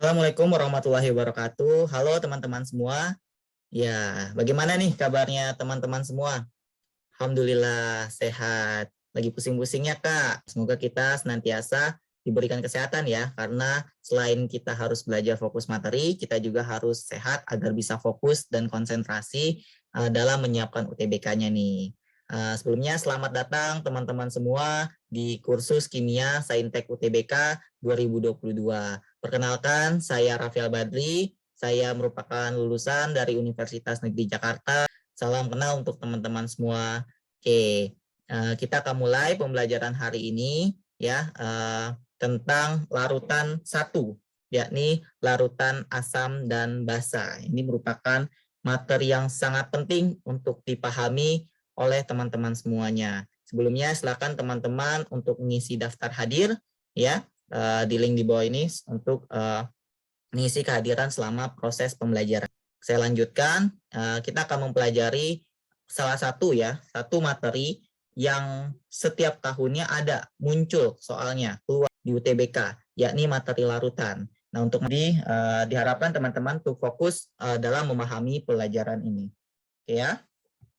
Assalamualaikum warahmatullahi wabarakatuh. Halo teman-teman semua. Ya, bagaimana nih kabarnya teman-teman semua? Alhamdulillah sehat. Lagi pusing-pusingnya Kak. Semoga kita senantiasa diberikan kesehatan ya. Karena selain kita harus belajar fokus materi, kita juga harus sehat agar bisa fokus dan konsentrasi dalam menyiapkan UTBK-nya nih. Sebelumnya selamat datang teman-teman semua di kursus Kimia Saintek UTBK 2022. Perkenalkan, saya Rafial Badri. Saya merupakan lulusan dari Universitas Negeri Jakarta. Salam kenal untuk teman-teman semua. Oke, kita akan mulai pembelajaran hari ini ya tentang larutan 1, yakni larutan asam dan basa. Ini merupakan materi yang sangat penting untuk dipahami oleh teman-teman semuanya. Sebelumnya silakan teman-teman untuk mengisi daftar hadir ya di link di bawah ini untuk mengisi kehadiran selama proses pembelajaran. Saya lanjutkan, kita akan mempelajari salah satu materi yang setiap tahunnya ada muncul soalnya keluar di UTBK, yakni materi larutan. Nah, untuk diharapkan teman-teman untuk fokus dalam memahami pelajaran ini. Oke ya.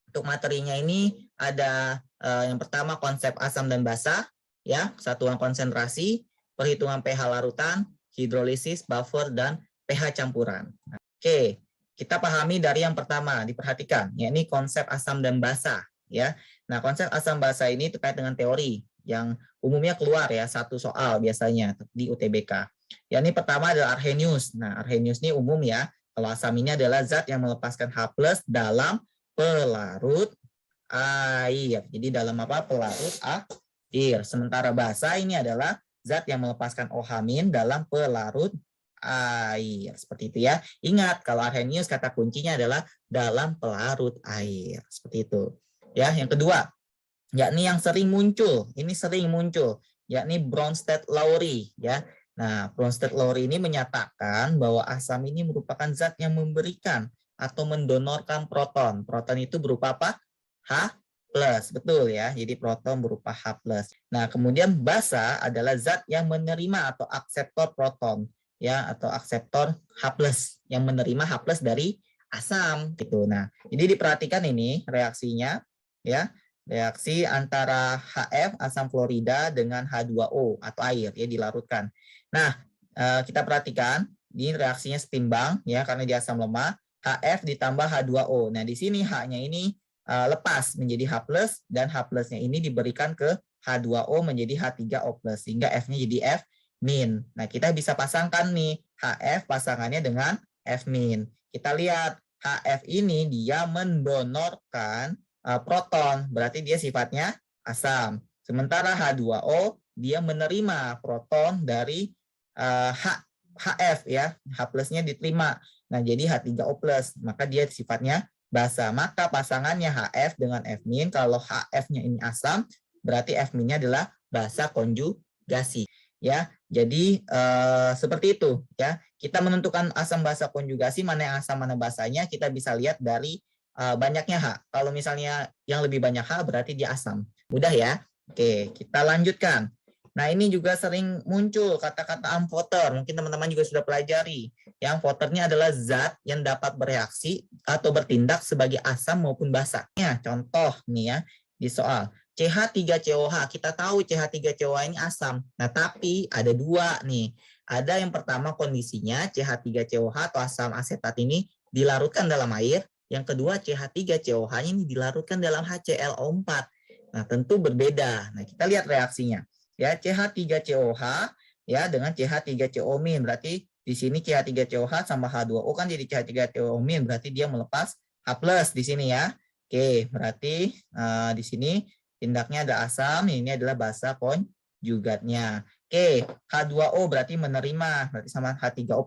Untuk materinya ini ada yang pertama konsep asam dan basa, ya, satuan konsentrasi, perhitungan pH larutan, hidrolisis, buffer, dan pH campuran. Oke, kita pahami dari yang pertama, diperhatikan, yakni konsep asam dan basa. Ya, nah konsep asam basa ini terkait dengan teori yang umumnya keluar ya satu soal biasanya di UTBK. Yang ini pertama adalah Arrhenius. Nah, Arrhenius ini umum ya. Kalau asam ini adalah zat yang melepaskan H+ dalam pelarut air. Jadi dalam apa? Pelarut air. Sementara basa ini adalah zat yang melepaskan OH- dalam pelarut air. Seperti itu ya. Ingat, kalau Arrhenius kata kuncinya adalah dalam pelarut air. Seperti itu. Ya, yang kedua, yakni yang sering muncul. Ini sering muncul, yakni Bronsted-Lowry ya. Nah, Bronsted-Lowry ini menyatakan bahwa asam ini merupakan zat yang memberikan atau mendonorkan proton. Proton itu berupa apa? H+, betul ya. Jadi proton berupa H+. Nah, kemudian basa adalah zat yang menerima atau akseptor proton ya, atau akseptor H+ yang menerima H+ dari asam gitu. Nah, jadi diperhatikan ini reaksinya ya. Reaksi antara HF asam fluorida dengan H2O atau air ya dilarutkan. Nah, kita perhatikan ini reaksinya setimbang ya karena dia asam lemah. HF ditambah H2O. Nah, di sini H-nya ini lepas menjadi H+ dan H+-nya ini diberikan ke H2O menjadi H3O+, sehingga F-nya jadi F-. Nah, kita bisa pasangkan nih HF pasangannya dengan F-. Kita lihat HF ini dia mendonorkan proton, berarti dia sifatnya asam. Sementara H2O dia menerima proton dari HF ya, H+-nya diterima. Nah, jadi H3O+, maka dia sifatnya basa. Maka pasangannya HF dengan F-, kalau HF-nya ini asam, berarti F-nya adalah basa konjugasi. Ya, jadi seperti itu ya. Kita menentukan asam basa konjugasi mana yang asam mana basanya kita bisa lihat dari banyaknya H. Kalau misalnya yang lebih banyak H berarti dia asam. Mudah ya. Oke, kita lanjutkan. Nah, ini juga sering muncul kata-kata amfoter. Mungkin teman-teman juga sudah pelajari. Yang amfoternya adalah zat yang dapat bereaksi atau bertindak sebagai asam maupun basa. Ya, contoh nih ya di soal. CH3COH. Kita tahu CH3COH ini asam. Nah, tapi ada dua nih. Ada yang pertama kondisinya CH3COH atau asam asetat ini dilarutkan dalam air. Yang kedua CH3COH ini dilarutkan dalam HClO4. Nah, tentu berbeda. Nah, kita lihat reaksinya. Ya, CH3COH ya dengan CH3CO-, berarti di sini CH3COH sama H2O kan jadi CH3CO-, berarti dia melepas H+ di sini ya. Oke, berarti di sini tindaknya ada asam, ini adalah basa konjugatnya. Oke, H2O berarti menerima, berarti sama H3O+,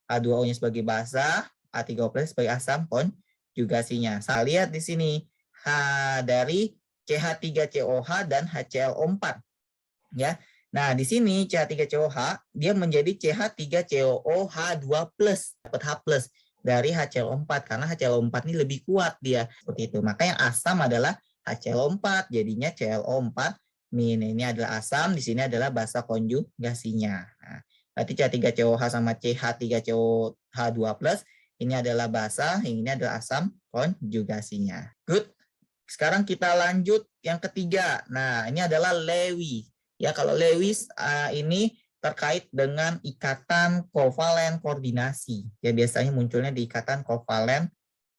H2O-nya sebagai basa, H3O+ sebagai asam konjugasinya. Saya lihat di sini H dari CH3COH dan HClO4. Ya. Nah, di sini CH3COH dia menjadi CH3COOH2+, dapat H+ dari HClO4 karena HClO4 ini lebih kuat dia. Seperti itu. Maka yang asam adalah HClO4, jadinya ClO4-. Ini adalah asam, di sini adalah basa konjugasinya. Nah, Berarti CH3COH sama CH3COH2+. Ini adalah basa, yang ini adalah asam konjugasinya. Good. Sekarang kita lanjut yang ketiga. Nah, ini adalah Lewis. Ya, kalau Lewis ini terkait dengan ikatan kovalen koordinasi. Ya, biasanya munculnya di ikatan kovalen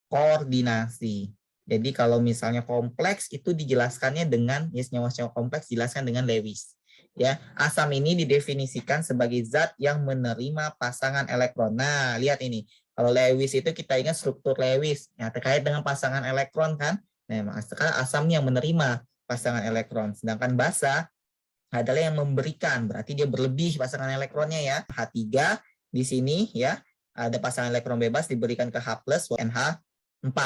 koordinasi. Jadi kalau misalnya kompleks itu dijelaskannya dengan senyawa-senyawa kompleks dijelaskan dengan Lewis. Ya, asam ini didefinisikan sebagai zat yang menerima pasangan elektron. Nah, lihat ini. Kalau Lewis itu kita ingat struktur Lewis yang terkait dengan pasangan elektron kan. Nah, sekarang asam yang menerima pasangan elektron. Sedangkan basa adalah yang memberikan, berarti dia berlebih pasangan elektronnya ya. H3 di sini ya, ada pasangan elektron bebas diberikan ke H+, NH4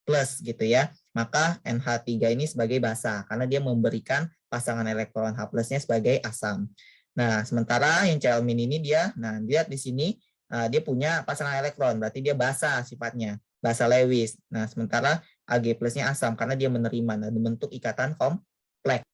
plus gitu ya. Maka NH3 ini sebagai basa karena dia memberikan pasangan elektron H+-nya sebagai asam. Nah, sementara yang Celmin ini dia, nah lihat di sini dia punya pasangan elektron, berarti dia basa sifatnya, basa Lewis. Nah, sementara Ag plus-nya asam karena dia menerima dan membentuk ikatan kompleks.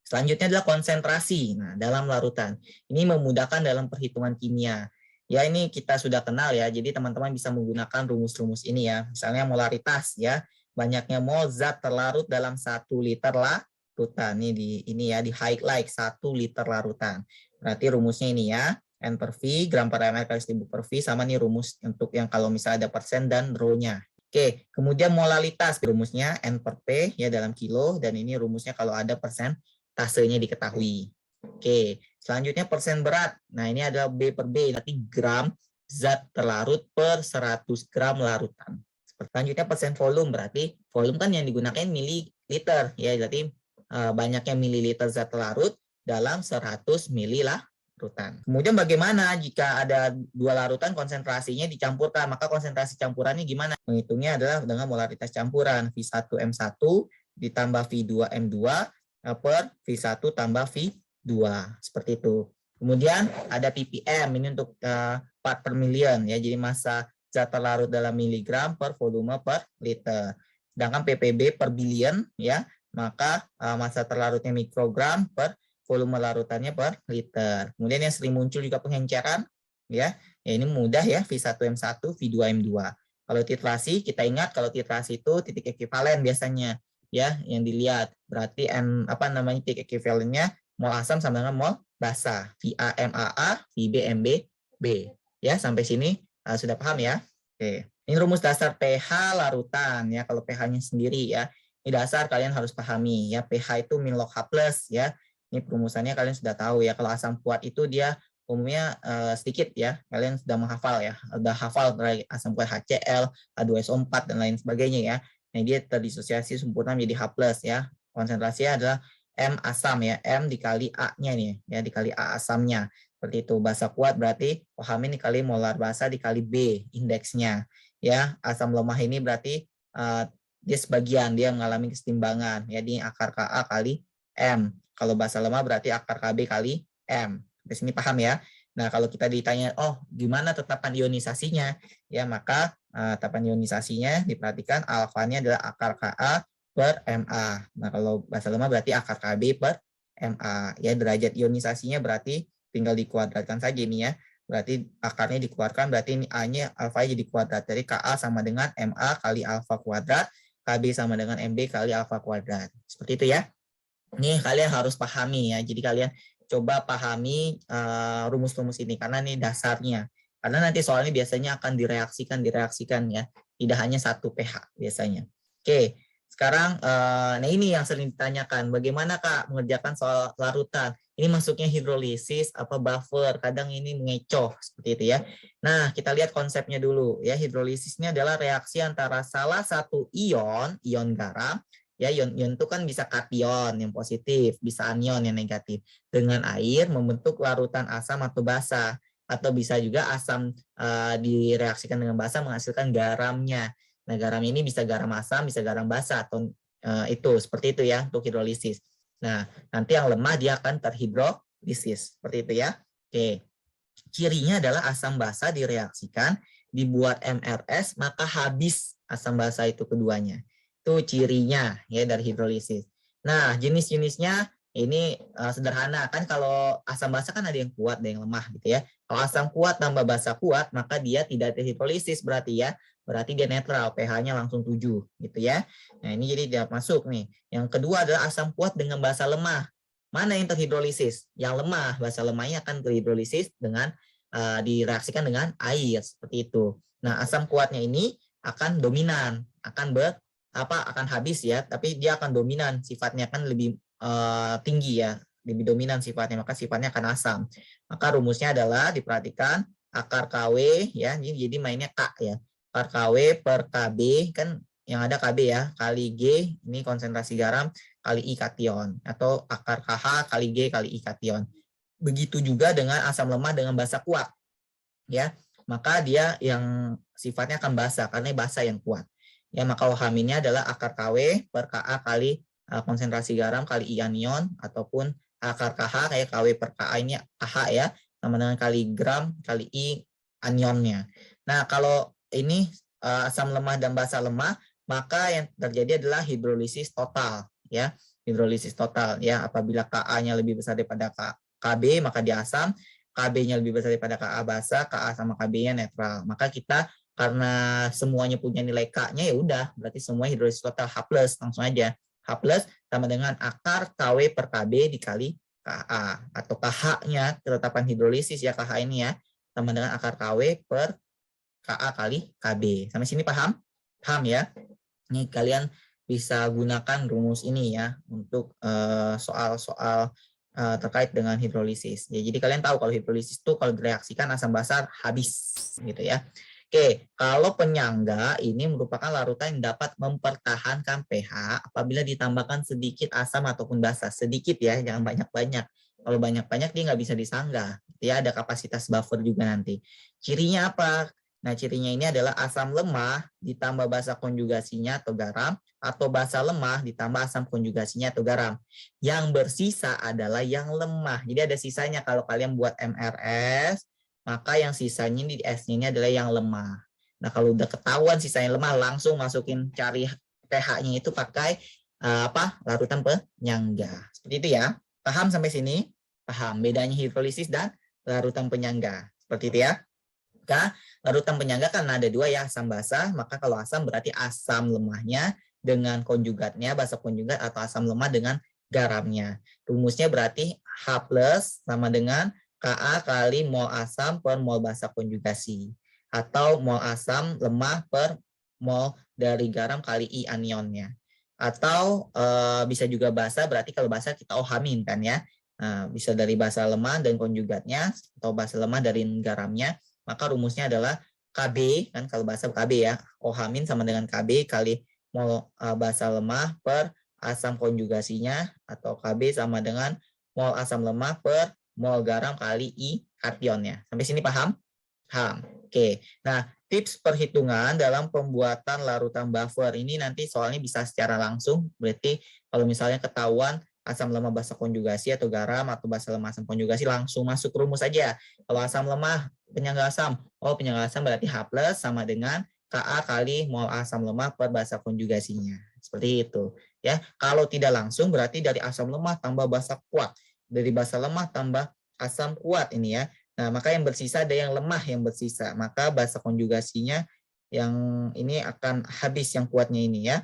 Selanjutnya adalah konsentrasi. Nah, dalam larutan. Ini memudahkan dalam perhitungan kimia. Ya, ini kita sudah kenal ya. Jadi teman-teman bisa menggunakan rumus-rumus ini ya. Misalnya molaritas ya. Banyaknya mol zat terlarut dalam 1 liter larutan. Ini ya di highlight 1 liter larutan. Berarti rumusnya ini ya. N per V, gram per ml kali 1000 per V, sama nih rumus untuk yang kalau misalnya ada persen dan rho-nya. Oke, kemudian molalitas. Rumusnya N per P ya dalam kilo. Dan ini rumusnya kalau ada persentasenya diketahui. Oke, selanjutnya persen berat. Nah, ini adalah B per B, berarti gram zat terlarut per 100 gram larutan. Selanjutnya persen volume, berarti volume kan yang digunakan mililiter. Ya, berarti banyaknya mililiter zat terlarut dalam 100 mililarutan. Kemudian bagaimana jika ada 2 larutan konsentrasinya dicampurkan? Maka konsentrasi campurannya gimana? Menghitungnya adalah dengan molaritas campuran. V1M1 ditambah V2M2 per V1 tambah V2. Seperti itu. Kemudian ada ppm, ini untuk part per million. Ya, jadi massa zat terlarut dalam miligram per volume per liter. Sedangkan ppb per billion, ya, maka massa terlarutnya mikrogram per volume larutannya per liter. Kemudian yang sering muncul juga pengenceran, ya ini mudah ya, V1M1, V2M2. Kalau titrasi, kita ingat kalau titrasi itu titik ekivalen biasanya, ya yang dilihat. Berarti titik ekivalennya mol asam sama dengan mol basa. VAMAA, VBMB, ya sampai sini sudah paham ya? Oke. Ini rumus dasar pH larutan ya. Kalau pH-nya sendiri ya, ini dasar kalian harus pahami ya. pH itu min log H+, ya. Ini perumusannya kalian sudah tahu ya. Kalau asam kuat itu dia umumnya sedikit ya. Kalian sudah menghafal ya. Sudah hafal dari asam kuat HCl, H2SO4 dan lain sebagainya ya. Nah, dia terdisosiasi sempurna menjadi H+ ya. Konsentrasinya adalah M asam ya. M dikali A-nya nih ya, dikali A asamnya. Seperti itu. Basa kuat berarti OH- dikali molar basa dikali B indeksnya. Ya, asam lemah ini berarti dia sebagian, dia mengalami kesetimbangan. Jadi akar Ka kali M. Kalau basa lemah berarti akar Kb kali M. Di sini paham ya? Nah, kalau kita ditanya, oh gimana tetapan ionisasinya? Ya, maka tetapan ionisasinya diperhatikan alfanya adalah akar Ka per MA. Nah, kalau basa lemah berarti akar Kb per MA. Ya, derajat ionisasinya berarti tinggal dikuadratkan saja ini ya. Berarti akarnya dikeluarkan, berarti ini A-nya alfa jadi kuadrat. Jadi Ka sama dengan MA kali alfa kuadrat, Kb sama dengan MB kali alfa kuadrat. Seperti itu ya. Ini kalian harus pahami ya. Jadi kalian coba pahami rumus-rumus ini karena ini dasarnya. Karena nanti soalnya biasanya akan direaksikan ya. Tidak hanya satu pH biasanya. Oke, sekarang nah ini yang sering ditanyakan. Bagaimana Kak mengerjakan soal larutan? Ini masuknya hidrolisis apa buffer? Kadang ini mengecoh seperti itu ya. Nah, kita lihat konsepnya dulu ya. Hidrolisisnya adalah reaksi antara salah satu ion garam. Ya, ion itu kan bisa kation yang positif, bisa anion yang negatif. Dengan air membentuk larutan asam atau basa. Atau bisa juga asam direaksikan dengan basa menghasilkan garamnya. Nah, garam ini bisa garam asam, bisa garam basa atau itu seperti itu ya untuk hidrolisis. Nah, nanti yang lemah dia akan terhidrolisis seperti itu ya. Oke. Cirinya adalah asam basa direaksikan, dibuat MRS, maka habis asam basa itu keduanya. Itu cirinya ya dari hidrolisis. Nah, jenis-jenisnya Ini sederhana kan, kalau asam basa kan ada yang kuat, ada yang lemah gitu ya. Kalau asam kuat tambah basa kuat, maka dia tidak terhidrolisis berarti ya. Berarti dia netral, pH-nya langsung 7 gitu ya. Nah, ini jadi tidak masuk nih. Yang kedua adalah asam kuat dengan basa lemah. Mana yang terhidrolisis? Yang lemah, basa lemahnya akan terhidrolisis dengan direaksikan dengan air seperti itu. Nah, asam kuatnya ini akan dominan, akan habis ya, tapi dia akan dominan, sifatnya kan lebih tinggi ya, lebih dominan sifatnya, maka sifatnya akan asam. Maka rumusnya adalah diperhatikan akar KW ya, jadi mainnya K ya. Akar KW per KB kan yang ada KB ya, kali G ini konsentrasi garam kali I kation, atau akar KH kali G kali I kation. Begitu juga dengan asam lemah dengan basa kuat ya. Maka dia yang sifatnya akan basa karena basa yang kuat. Ya, maka OH- adalah akar KW per Ka kali konsentrasi garam kali I anion, ataupun akar KH kayak KW per Ka ini KH ya, sama dengan kali gram kali I anionnya. Nah, kalau ini asam lemah dan basa lemah, maka yang terjadi adalah hidrolisis total ya. Hidrolisis total ya, apabila Ka-nya lebih besar daripada KB maka dia asam, KB-nya lebih besar daripada Ka basa, Ka sama KB-nya netral. Maka kita karena semuanya punya nilai K-nya, ya udah berarti semua hidrolisis total H+, langsung aja. H+ sama dengan akar KW per KB dikali Ka, atau KH-nya ketetapan hidrolisis ya, KH ini ya, sama dengan akar KW per Ka kali KB. Sampai sini paham? Paham ya? Ini kalian bisa gunakan rumus ini ya untuk soal-soal terkait dengan hidrolisis. Ya, jadi kalian tahu kalau hidrolisis itu kalau direaksikan asam basa habis gitu ya. Oke, kalau penyangga ini merupakan larutan yang dapat mempertahankan pH apabila ditambahkan sedikit asam ataupun basa. Sedikit ya, jangan banyak-banyak. Kalau banyak-banyak dia nggak bisa disanggah. Ya, ada kapasitas buffer juga nanti. Cirinya apa? Nah, cirinya ini adalah asam lemah ditambah basa konjugasinya atau garam, atau basa lemah ditambah asam konjugasinya atau garam. Yang bersisa adalah yang lemah. Jadi ada sisanya kalau kalian buat MRS, maka yang sisanya di S-nya ini adalah yang lemah. Nah, kalau udah ketahuan sisanya lemah, langsung masukin cari pH-nya itu pakai larutan penyangga. Seperti itu ya. Paham sampai sini? Paham bedanya hidrolisis dan larutan penyangga. Seperti itu ya. Maka larutan penyangga kan ada dua ya, asam basa. Maka kalau asam berarti asam lemahnya dengan konjugatnya, basa konjugat, atau asam lemah dengan garamnya. Rumusnya berarti H+ sama dengan Ka kali mol asam per mol basa konjugasi, atau mol asam lemah per mol dari garam kali I anionnya. Atau bisa juga basa, berarti kalau basa kita OH- kan ya. Nah, bisa dari basa lemah dan konjugatnya, atau basa lemah dari garamnya. Maka rumusnya adalah KB, kan kalau basa KB ya, OH- sama dengan KB kali mol basa lemah per asam konjugasinya, atau KB sama dengan mol asam lemah per mol garam kali I kationnya. Sampai sini paham? Paham. Oke. Nah, tips perhitungan dalam pembuatan larutan buffer ini nanti soalnya bisa secara langsung. Berarti kalau misalnya ketahuan asam lemah basa konjugasi atau garam, atau basa lemah asam konjugasi, langsung masuk rumus saja. Kalau asam lemah penyangga asam, penyangga asam berarti H+ sama dengan Ka kali mol asam lemah per basa konjugasinya. Seperti itu. Ya, kalau tidak langsung berarti dari asam lemah tambah basa kuat. Dari basa lemah tambah asam kuat ini ya. Nah, maka yang bersisa ada yang lemah yang bersisa. Maka basa konjugasinya yang ini akan habis yang kuatnya ini ya.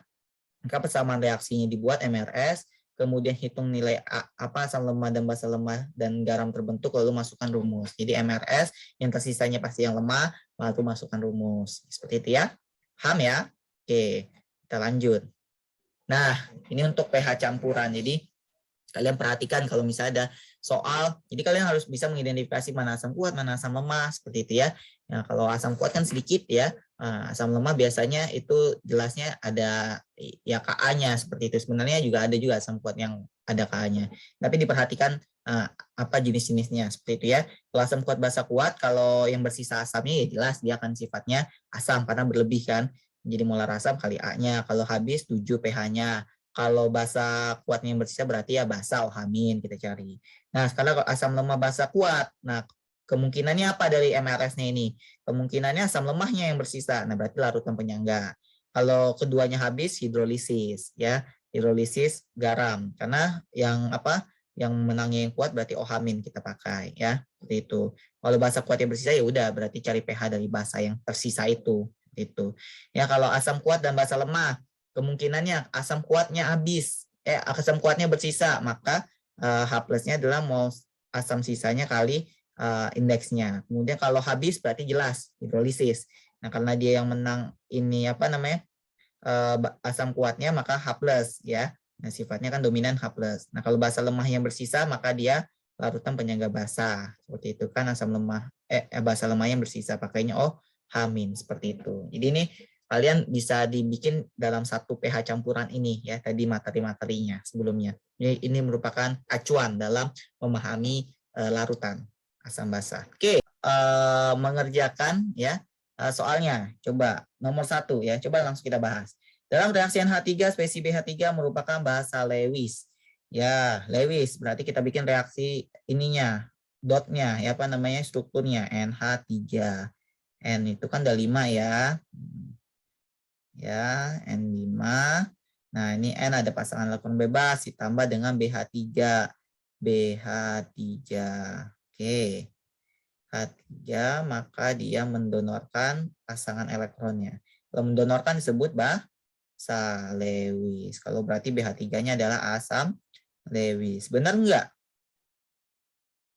Maka persamaan reaksinya dibuat MRS, kemudian hitung nilai asam lemah dan basa lemah dan garam terbentuk, lalu masukkan rumus. Jadi MRS yang tersisanya pasti yang lemah, lalu masukkan rumus. Seperti itu ya. Paham ya? Oke, kita lanjut. Nah, ini untuk pH campuran. Jadi kalian perhatikan kalau misalnya ada soal, jadi kalian harus bisa mengidentifikasi mana asam kuat, mana asam lemah, seperti itu ya. Nah, kalau asam kuat kan sedikit ya, asam lemah biasanya itu jelasnya ada ya Ka-nya seperti itu. Sebenarnya juga ada juga asam kuat yang ada Ka-nya. Tapi diperhatikan apa jenis-jenisnya seperti itu ya. Kalau asam kuat basa kuat, kalau yang bersisa asamnya ya jelas dia akan sifatnya asam karena berlebih kan. Jadi molar asam kali A-nya. Kalau habis 7 pH-nya. Kalau basa kuatnya yang bersisa berarti ya basa OH- kita cari. Nah, sekarang kalau asam lemah basa kuat. Nah, kemungkinannya apa dari MRS-nya ini? Kemungkinannya asam lemahnya yang bersisa. Nah, berarti larutan penyangga. Kalau keduanya habis hidrolisis ya, hidrolisis garam. Karena yang yang menangnya yang kuat berarti OH- kita pakai ya. Seperti itu. Kalau basa kuat yang bersisa ya udah berarti cari pH dari basa yang tersisa itu. Itu. Ya kalau asam kuat dan basa lemah, kemungkinannya asam kuatnya habis, asam kuatnya bersisa, maka H+-nya adalah mol asam sisanya kali indeksnya. Kemudian kalau habis berarti jelas hidrolisis. Nah, karena dia yang menang ini apa namanya? Asam kuatnya maka H+ ya. Nah, sifatnya kan dominan H+. Nah, kalau basa lemah yang bersisa maka dia larutan penyangga basa. Seperti itu kan asam lemah basa lemah yang bersisa pakainya H- seperti itu. Jadi ini kalian bisa dibikin dalam satu pH campuran ini ya, tadi materi-materinya sebelumnya. Ini merupakan acuan dalam memahami larutan asam basa. Oke, mengerjakan ya soalnya. Coba nomor 1 ya, coba langsung kita bahas. Dalam reaksi NH3, spesies BH3 merupakan basa Lewis. Ya, Lewis berarti kita bikin reaksi ininya, dotnya, ya apa namanya strukturnya NH3. N itu kan ada 5 ya. Ya, N5. Nah, ini N ada pasangan elektron bebas ditambah dengan BH3. BH3. Oke. H3 maka dia mendonorkan pasangan elektronnya. Kalau mendonorkan disebut basa Lewis. Kalau berarti BH3-nya adalah asam Lewis. Benar enggak?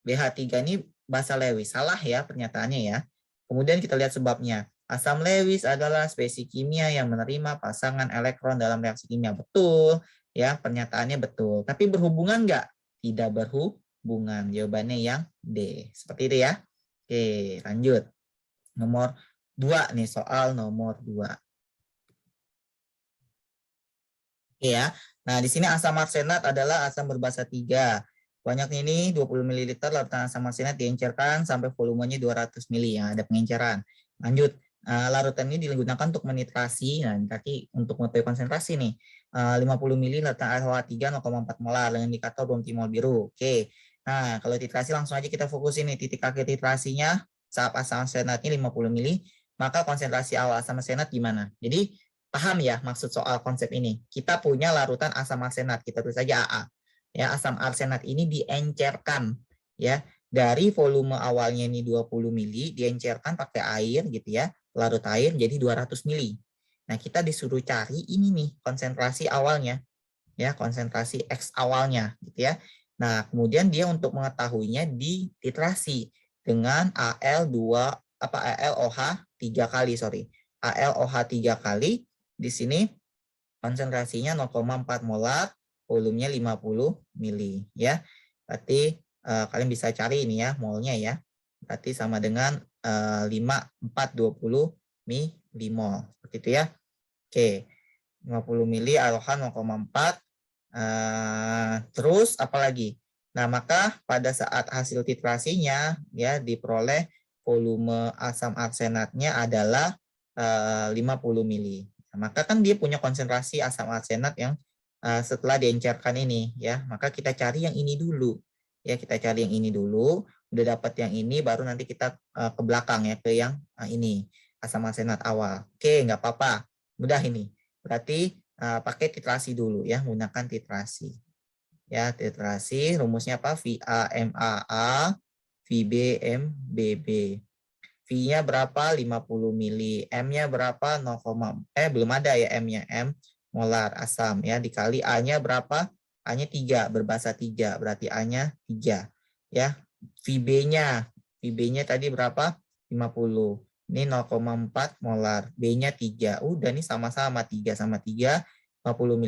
BH3 ini basa Lewis. Salah ya pernyataannya ya. Kemudian kita lihat sebabnya. Asam Lewis adalah spesies kimia yang menerima pasangan elektron dalam reaksi kimia. Betul. Ya, pernyataannya betul. Tapi berhubungan enggak? Tidak berhubungan. Jawabannya yang D. Seperti itu ya. Oke, lanjut. Nomor 2 nih, soal nomor 2. Oke ya. Nah, di sini asam arsenat adalah asam berbasa 3. Banyaknya ini 20 ml larutan asam arsenat diencerkan sampai volumenya 200 ml yang ada pengenceran. Lanjut. Larutan ini digunakan untuk menitrasi. Nah, kaki untuk mengetahui konsentrasi nih. 50 ml larutan ALH3 0,4 molar dengan indikator bromtimol biru. Oke. Nah, kalau titrasi langsung aja kita fokusin nih titik akhir titrasinya saat asam arsenatnya 50 ml, maka konsentrasi awal asam arsenat gimana? Jadi paham ya maksud soal konsep ini. Kita punya larutan asam arsenat, kita tulis saja AA. Ya, asam arsenat ini diencerkan ya dari volume awalnya ini 20 mili diencerkan pakai air gitu ya, larut air jadi 200 mili. Nah, kita disuruh cari ini nih konsentrasi awalnya ya, konsentrasi X awalnya gitu ya. Nah, kemudian dia untuk mengetahuinya dititrasi dengan AL2 ALOH 3 kali, ALOH 3 kali. Di sini konsentrasinya 0,4 molar, volumenya 50 mili ya. Berarti kalian bisa cari ini ya molnya ya. Berarti sama dengan 5420 milimol. Seperti itu ya. Oke. 50 mili ALOH 0,4. Terus apalagi? Nah, maka pada saat hasil titrasinya ya diperoleh volume asam arsenatnya adalah 50 mili. Nah, maka kan dia punya konsentrasi asam arsenat yang setelah diencerkan ini ya. Maka kita cari yang ini dulu. Ya, kita cari yang ini dulu. Udah dapat yang ini baru nanti kita ke belakang ya ke yang ini asam arsenat awal. Oke, nggak apa-apa. Mudah ini. Berarti pakai titrasi dulu ya, menggunakan titrasi. Ya, titrasi rumusnya apa? VA-MAA, VB-MBB. V-nya berapa? 50 mili. M-nya berapa? 0, belum ada ya M-nya. M molar asam ya, dikali A-nya berapa? A-nya 3, berbasa 3, berarti A-nya 3. Ya. VB-nya tadi berapa? 50. Ini 0,4 molar. B-nya 3. Udah nih sama-sama 3 sama 3, 50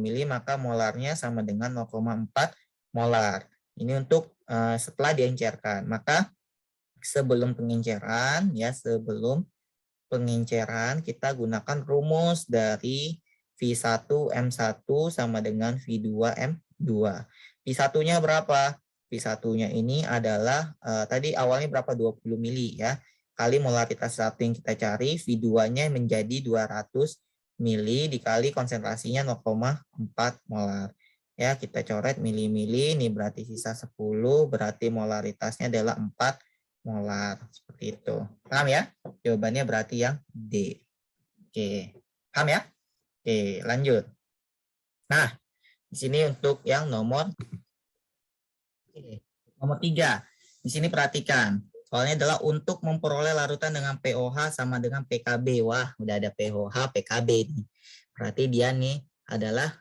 mili, maka molarnya sama dengan 0,4 molar. Ini untuk setelah diencerkan. Maka sebelum pengenceran kita gunakan rumus dari V1M1 sama dengan V2M2. V1-nya berapa? V1-nya ini adalah tadi awalnya berapa? 20 mili ya. Kali molaritas satu yang kita cari, V2-nya menjadi 200 mili dikali konsentrasinya 0,4 molar. Ya, kita coret mili-mili, ini berarti sisa 10, berarti molaritasnya adalah 4 molar. Seperti itu. Paham ya? Jawabannya berarti yang D. Oke. Paham ya? Oke, lanjut. Nah, di sini untuk yang nomor Oke. Nomor 3. Di sini perhatikan. Soalnya adalah untuk memperoleh larutan dengan pOH sama dengan PKB. Wah, udah ada pOH, PKB nih. Berarti dia nih adalah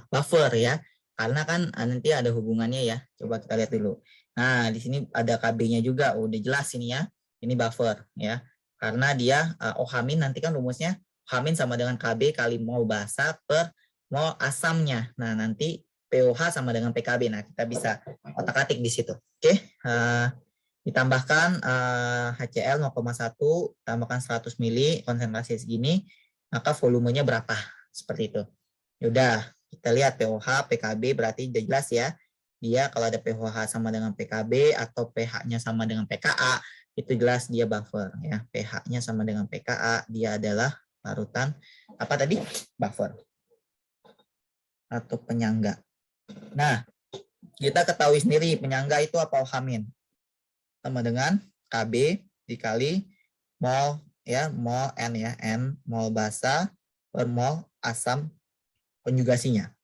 buffer ya. Karena kan nanti ada hubungannya ya. Coba kita lihat dulu. Nah, di sini ada KB-nya juga. Udah jelas ini ya. Ini buffer ya. Karena dia OH- nanti kan rumusnya OH- sama dengan KB kali mol basa per mol asamnya. Nah, nanti pOH sama dengan PKB. Nah, kita bisa otak-atik di situ. Oke, ditambahkan HCl 0,1, tambahkan 100 mili, konsentrasi segini, maka volumenya berapa? Seperti itu. Yaudah, kita lihat pOH, PKB berarti udah jelas ya. Dia kalau ada pOH sama dengan PKB atau pH-nya sama dengan pKa, itu jelas dia buffer ya. pH-nya sama dengan pKa, dia adalah larutan apa tadi? Buffer atau penyangga. Nah, kita ketahui sendiri penyangga itu apa OH-. Sama dengan KB dikali mol ya, mol N ya, N mol basa per mol asam konjugasinya.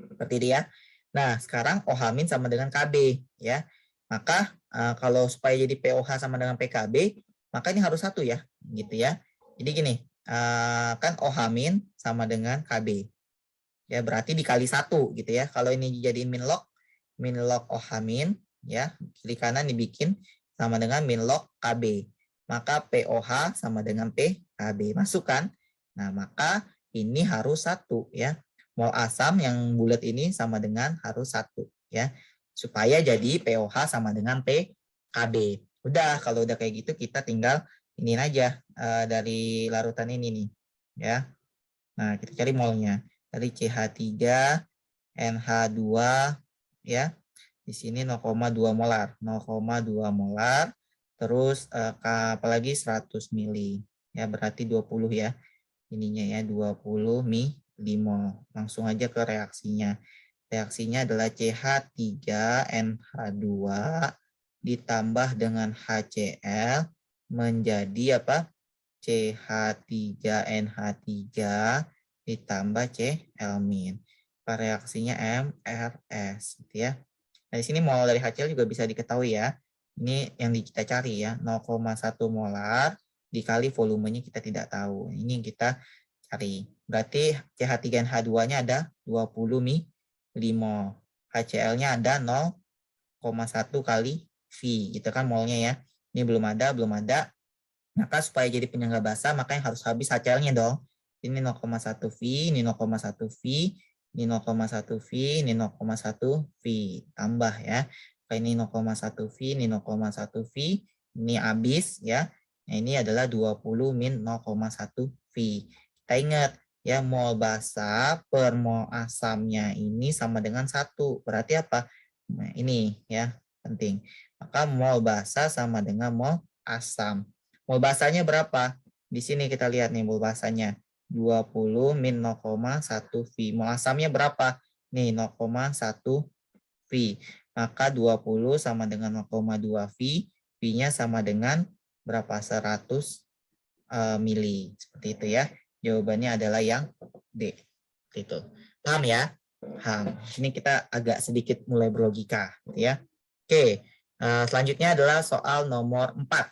Seperti itu ya. Nah, sekarang OH- sama dengan KB ya. Maka kalau supaya jadi pOH sama dengan PKB, maka ini harus satu ya, gitu ya. Jadi gini, kan OH- sama dengan KB. Ya, berarti dikali 1 gitu ya. Kalau ini dijadiin min log OH- ya, kiri kanan dibikin sama dengan min log KB. Maka pOH sama dengan PKB. Masuk kan? Nah, maka ini harus 1 ya. Mol asam yang bulat ini sama dengan harus 1 ya. Supaya jadi pOH sama dengan PKB. Udah, kalau udah kayak gitu kita tinggal ini aja dari larutan ini nih ya. Nah, kita cari molnya. Dari CH3 NH2 ya. Di sini 0,2 molar, 0,2 molar. Terus apalagi 100 mili. Ya, berarti 20 ya. Ininya ya 20 milimol. Langsung aja ke reaksinya. Reaksinya adalah CH3NH2 ditambah dengan HCl menjadi apa? CH3NH3 ditambah Cl-. Reaksinya MRS gitu ya. Nah, di sini mol dari HCl juga bisa diketahui ya. Ini yang kita cari ya, 0,1 molar dikali volumenya kita tidak tahu. Ini yang kita cari. Berarti CH3NH2-nya ada 20 milimol. HCl-nya ada 0,1 kali V. Gitu kan molnya ya. Ini belum ada. Maka supaya jadi penyangga basa, maka yang harus habis HCl-nya dong. Ini 0,1 V, ini 0,1 V, ini 0,1 V, ini 0,1 V. Tambah ya. Ini 0,1 V, ini 0,1 V, ini habis ya. Nah, ini adalah 20 min 0,1 V. Kita ingat ya, mol basa per mol asamnya ini sama dengan 1. Berarti apa? Nah, ini ya, penting. Maka mol basa sama dengan mol asam. Mol basanya berapa? Di sini kita lihat nih mol basanya. 20 min 0,1 V. Mol asamnya berapa? Nih 0,1 V. Maka 20 sama dengan 0,2 V. V-nya sama dengan berapa? 100 mili. Seperti itu ya. Jawabannya adalah yang D. Itu. Paham ya? Paham. Ini kita agak sedikit mulai berlogika. Gitu ya. Oke. Selanjutnya adalah soal nomor 4.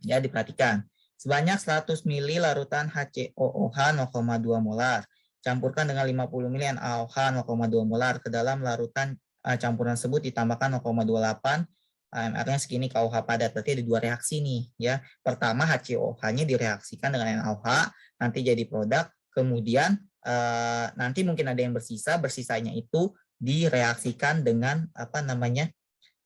Ya, diperhatikan. Sebanyak 100 mili larutan HCOOH 0,2 molar. Campurkan dengan 50 mili NaOH 0,2 molar ke dalam larutan campuran tersebut ditambahkan 0,28 AMR-nya segini KOH padat. Berarti ada 2 reaksi nih ya. Pertama HCOH-nya direaksikan dengan NaOH, nanti jadi produk. Kemudian nanti mungkin ada yang bersisanya itu direaksikan dengan apa namanya?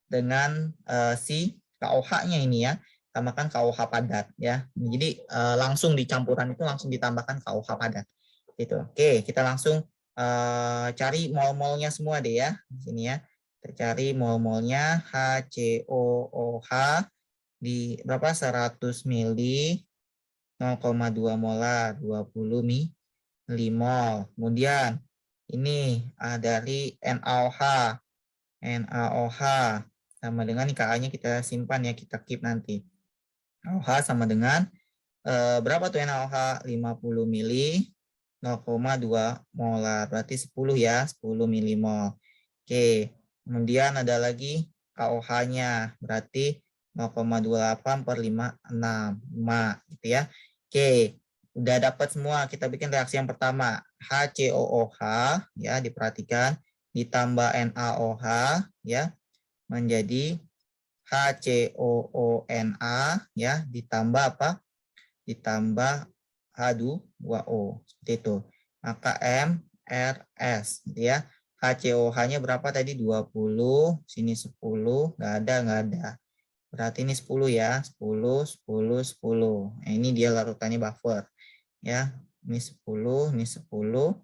Dengan si KOH-nya ini ya. Tambahkan KOH padat ya. Jadi langsung di campuran itu langsung ditambahkan KOH padat. Gitu. Oke, kita langsung cari mol-molnya semua deh ya. Di sini ya. Kita cari mol-molnya HCOOH di berapa? 100 mili 0,2 molar, 20 milimol. Kemudian ini dari NaOH. NaOH sama dengan KA-nya kita simpan ya, kita keep nanti. OH sama dengan berapa tuh NaOH? 50 mili 0,2 molar. Berarti 10 ya, 10 milimol. Oke. Kemudian ada lagi KOH-nya, berarti 0,28 per 5 gitu ya. Oke, udah dapat semua. Kita bikin reaksi yang pertama. HCOOH, ya, diperhatikan. Ditambah NaOH, ya, menjadi HCOONA, ya, ditambah apa? Ditambah H2O, seperti itu. Maka MRS, gitu ya. HCOH-nya berapa tadi? 20, sini 10, nggak ada. Berarti ini 10 ya, 10, 10, 10. Nah, ini dia larutannya buffer. Ya, ini 10, ini 10.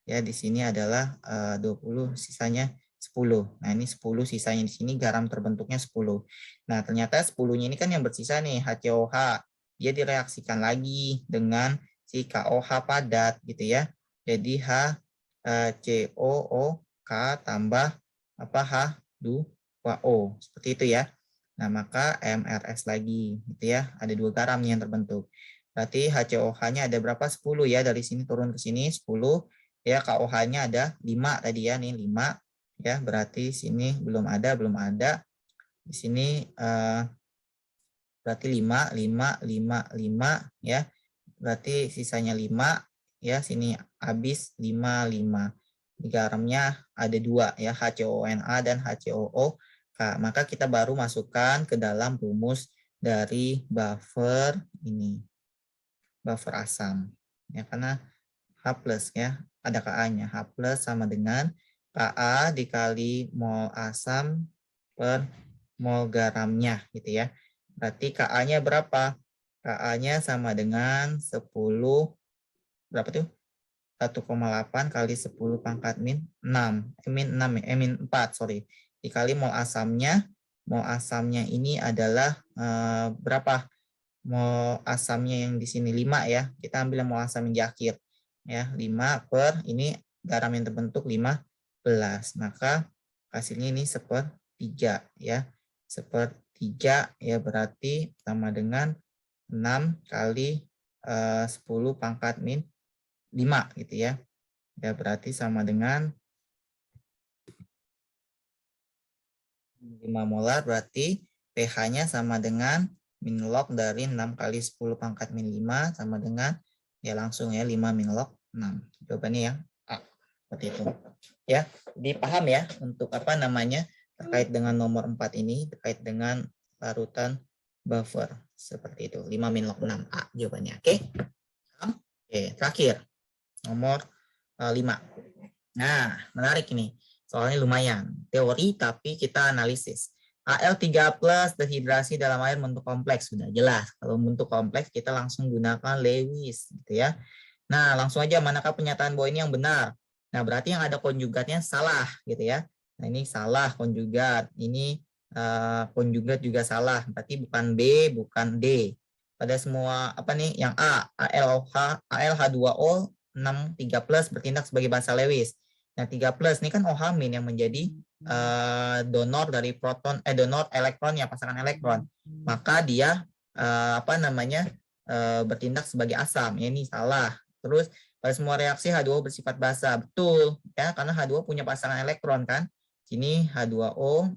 Ya, di sini adalah 20, sisanya 10. Nah, ini 10 sisanya di sini garam terbentuknya 10. Nah, ternyata 10-nya ini kan yang bersisa nih, HCOH. Dia direaksikan lagi dengan si KOH padat gitu ya. Jadi HCOOK tambah apa H2O. Seperti itu ya. Nah, maka MRS lagi gitu ya. Ada 2 garam nih yang terbentuk. Berarti HCOH-nya ada berapa? 10 ya. Dari sini turun ke sini 10. Ya, KOH-nya ada 5 tadi ya, nih 5 ya, berarti sini belum ada. Di sini berarti 5 ya. Berarti sisanya 5 ya, sini habis 5. Garamnya ada 2 ya, HCONA dan HCOO. Maka kita baru masukkan ke dalam rumus dari buffer ini. Buffer asam. Ya, karena H plus ya, ada Ka-nya. H plus sama dengan Ka dikali mol asam per mol garamnya gitu ya. Berarti Ka-nya berapa? Ka-nya sama dengan 10, berapa tuh? 1,8 kali 10 pangkat min 6. Min 4, sorry. Dikali mol asamnya. Mol asamnya ini adalah berapa? Mol asamnya yang di sini 5 ya. Kita ambil mol asam yang di akhir. Ya, 5 per ini garam yang terbentuk 15. Maka hasilnya ini 1/3 ya. 1/3 ya, berarti sama dengan 6 kali 10 pangkat min 5 gitu ya. Ya, berarti sama dengan 5 molar, berarti pH-nya sama dengan min log dari 6 kali 10 pangkat min 5 sama dengan ya langsung ya 5 min log 6. Jawabannya yang A. Seperti itu. Ya, dipaham ya untuk apa namanya terkait dengan nomor 4 ini, terkait dengan larutan buffer. Seperti itu. 5 min log 6 A jawabannya. Oke. Oke, terakhir. Nomor 5. Nah, menarik ini. Soalnya lumayan. Teori tapi kita analisis. Al3 plus dehidrasi dalam air bentuk kompleks. Sudah jelas. Kalau bentuk kompleks kita langsung gunakan Lewis. Gitu ya. Nah, langsung aja manakah pernyataan bahwa ini yang benar. Nah, berarti yang ada konjugatnya salah. Gitu ya. Nah, ini salah konjugat. Ini konjugat juga salah. Berarti bukan B, bukan D. Pada semua apa nih? Yang A, ALH2O 6,3 plus bertindak sebagai basa Lewis. Nah, 3 plus ini kan OH min yang menjadi donor dari donor elektronnya, pasangan elektron. Maka dia apa namanya bertindak sebagai asam. Ya, ini salah. Terus pada semua reaksi H2O bersifat basa. Betul ya, karena H2O punya pasangan elektron kan. Sini H2O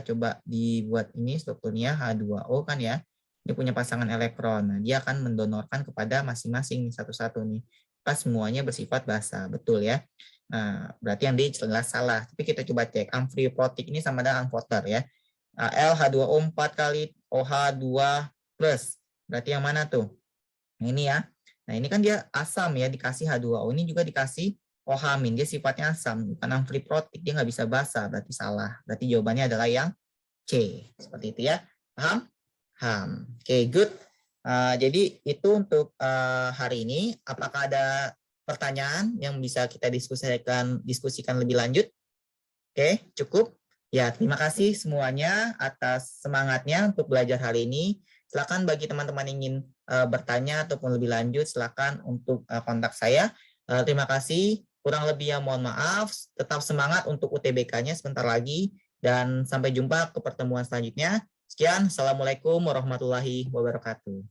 coba dibuat ini strukturnya H2O kan ya. Dia punya pasangan elektron. Nah, dia akan mendonorkan kepada masing-masing satu-satu nih. Pas semuanya bersifat basa. Betul ya. Nah, berarti yang D jelas salah. Tapi kita coba cek. Amfiotrotik ini sama dengan unwater ya. LH2O 4 kali OH2 plus. Berarti yang mana tuh? Nah, ini ya. Nah, ini kan dia asam ya, dikasih H2O. Ini juga dikasih OH min. Dia sifatnya asam. Bukan amfiotrotik. Dia nggak bisa basa. Berarti salah. Berarti jawabannya adalah yang C. Seperti itu ya. Paham? Paham. Oke, good. Jadi itu untuk hari ini. Apakah ada pertanyaan yang bisa kita diskusikan lebih lanjut? Oke, cukup. Ya, terima kasih semuanya atas semangatnya untuk belajar hari ini. Silakan bagi teman-teman ingin bertanya ataupun lebih lanjut, silakan untuk kontak saya. Terima kasih. Kurang lebih yang mohon maaf. Tetap semangat untuk UTBK-nya sebentar lagi. Dan sampai jumpa ke pertemuan selanjutnya. Sekian. Assalamualaikum warahmatullahi wabarakatuh.